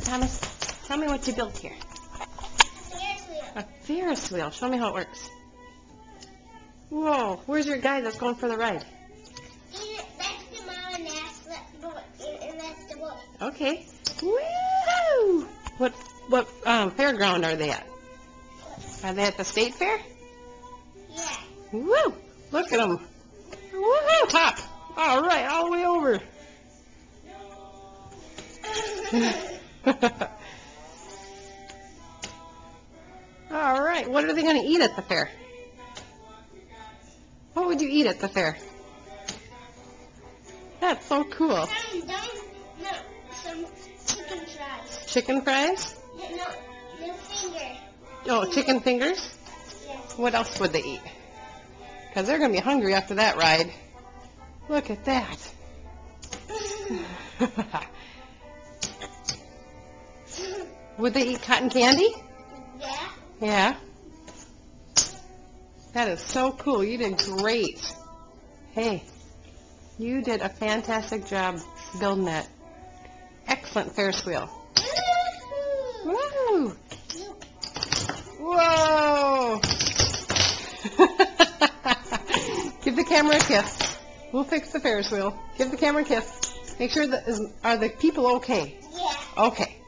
Thomas? Tell me what you built here. Ferris wheel. A Ferris wheel. Show me how it works. Whoa, where's your guy that's going for the ride? That's the mom and that's the boy. Okay. Woo! What fairground are they at? Are they at the state fair? Yeah. Woo! Look at them. Woo! Hop! All right, all the way over. All right, what are they going to eat at the fair? What would you eat at the fair? That's so cool. Some chicken fries. Chicken fries? No finger. Oh, chicken fingers? Yes. What else would they eat? Because they're going to be hungry after that ride. Look at that. Would they eat cotton candy? Yeah. Yeah. That is so cool. You did great. Hey, you did a fantastic job building that excellent Ferris wheel. Woo! Whoa! Give the camera a kiss. We'll fix the Ferris wheel. Give the camera a kiss. Make sure that are the people okay? Yeah. Okay.